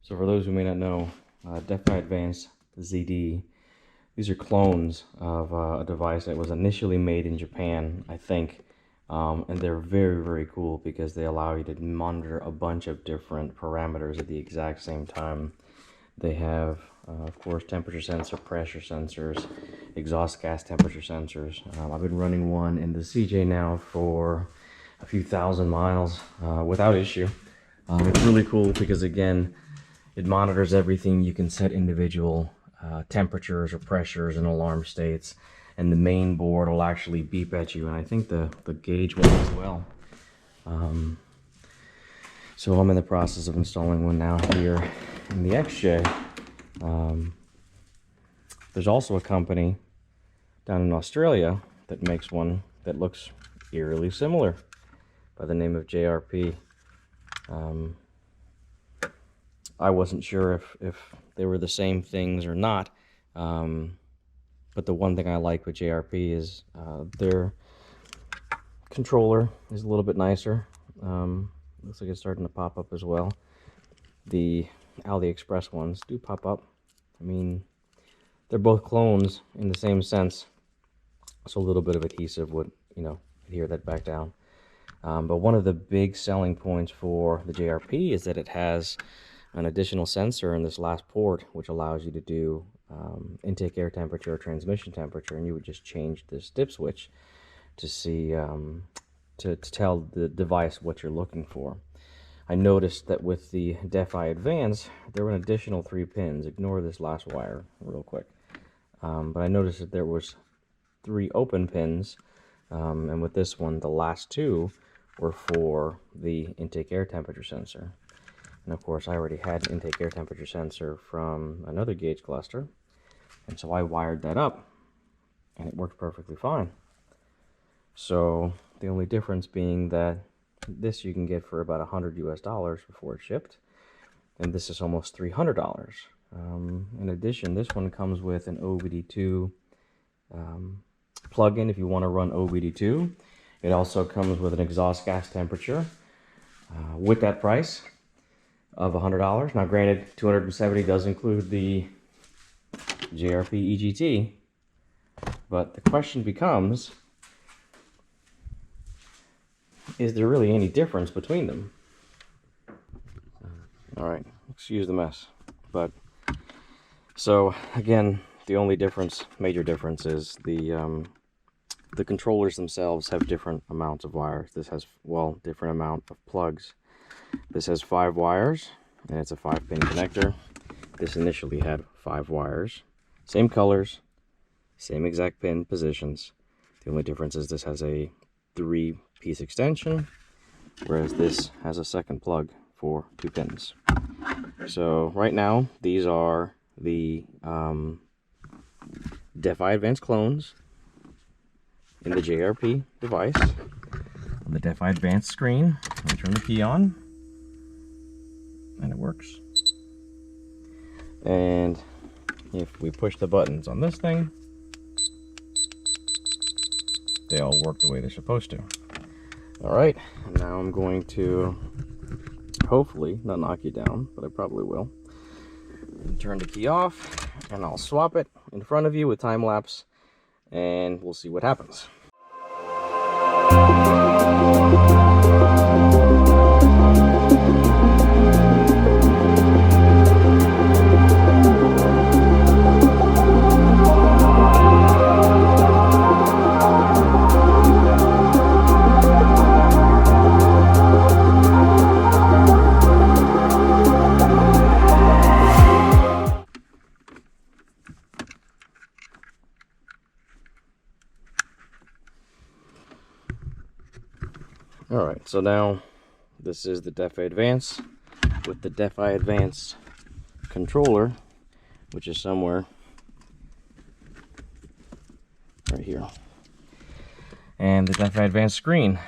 So for those who may not know, Defi Advanced ZD, these are clones of a device that was initially made in Japan, I think. And they're very, very cool because they allow you to monitor a bunch of different parameters at the exact same time. They have, of course, temperature sensor, pressure sensors, exhaust gas temperature sensors. I've been running one in the CJ now for a few thousand miles without issue. It's really cool because, again, it monitors everything. You can set individual temperatures or pressures and alarm states, and the main board will actually beep at you, and I think the gauge will as well. So I'm in the process of installing one now here in the XJ. There's also a company down in Australia that makes one that looks eerily similar by the name of JRP. I wasn't sure if they were the same things or not, but the one thing I like with JRP is their controller is a little bit nicer. Looks like it's starting to pop up as well. The AliExpress ones do pop up. I mean, they're both clones in the same sense, so a little bit of adhesive would, adhere that back down. But one of the big selling points for the JRP is that it has an additional sensor in this last port, which allows you to do intake air temperature or transmission temperature, and you would just change this dip switch to see to tell the device what you're looking for. I noticed that with the Defi Advance, there were an additional 3 pins. Ignore this last wire real quick. But I noticed that there was 3 open pins, and with this one, the last 2 were for the intake air temperature sensor. And of course, I already had an intake air temperature sensor from another gauge cluster, and so I wired that up, and it worked perfectly fine. So the only difference being that this you can get for about $100 US before it's shipped, and this is almost $300. In addition, this one comes with an OBD2 plug-in if you want to run OBD2. It also comes with an exhaust gas temperature with that price of $100. Now granted, $270 does include the JRP EGT, but the question becomes, is there really any difference between them? Alright, excuse the mess. But so again, the only difference, major difference, is the controllers themselves have different amounts of wires. This has, well, different amount of plugs. This has 5 wires, and it's a 5-pin connector. This initially had 5 wires, same colors, same exact pin positions. The only difference is this has a 3-piece extension, whereas this has a second plug for 2 pins. So right now, these are the Defi Advance clones in the JRP device. On the Defi Advance screen, I turn the key on, and it works. And if we push the buttons on this thing, they all work the way they're supposed to. Alright, now I'm going to hopefully not knock you down, but I probably will. Turn the key off, and I'll swap it in front of you with time lapse, and we'll see what happens. Alright, so now this is the Defi Advance with the Defi Advance controller, which is somewhere right here, and the Defi Advance screen.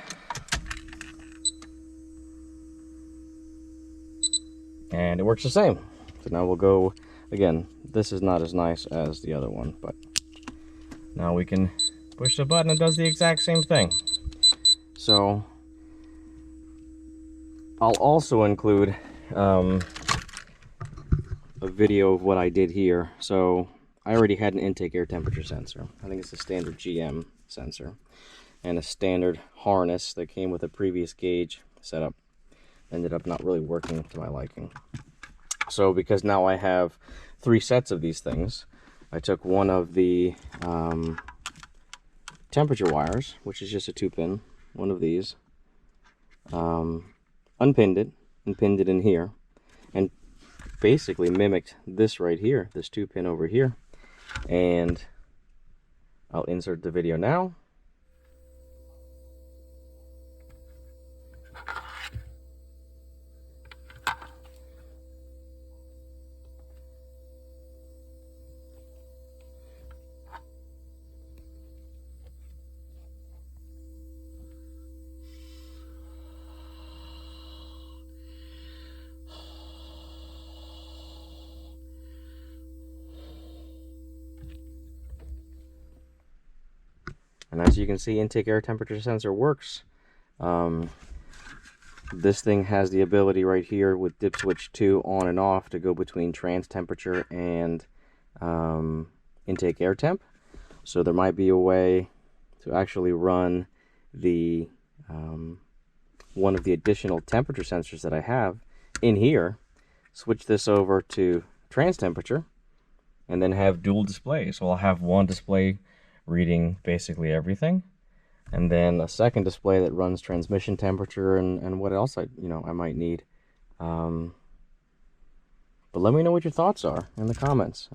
And it works the same. So now we'll go, again, this is not as nice as the other one, but now we can push the button, it does the exact same thing. So I'll also include a video of what I did here. So I already had an intake air temperature sensor. I think it's a standard GM sensor, and a standard harness that came with a previous gauge setup. Ended up not really working to my liking. So because now I have 3 sets of these things, I took one of the temperature wires, which is just a 2-pin, one of these, unpinned it and pinned it in here, and basically mimicked this right here, this 2-pin over here. And I'll insert the video now. And as you can see, intake air temperature sensor works. This thing has the ability right here with dip switch 2 on and off to go between trans temperature and intake air temp. So there might be a way to actually run the one of the additional temperature sensors that I have in here, switch this over to trans temperature, and then have dual displays. So I'll have one display reading basically everything, and then a second display that runs transmission temperature and what else I might need. But let me know what your thoughts are in the comments.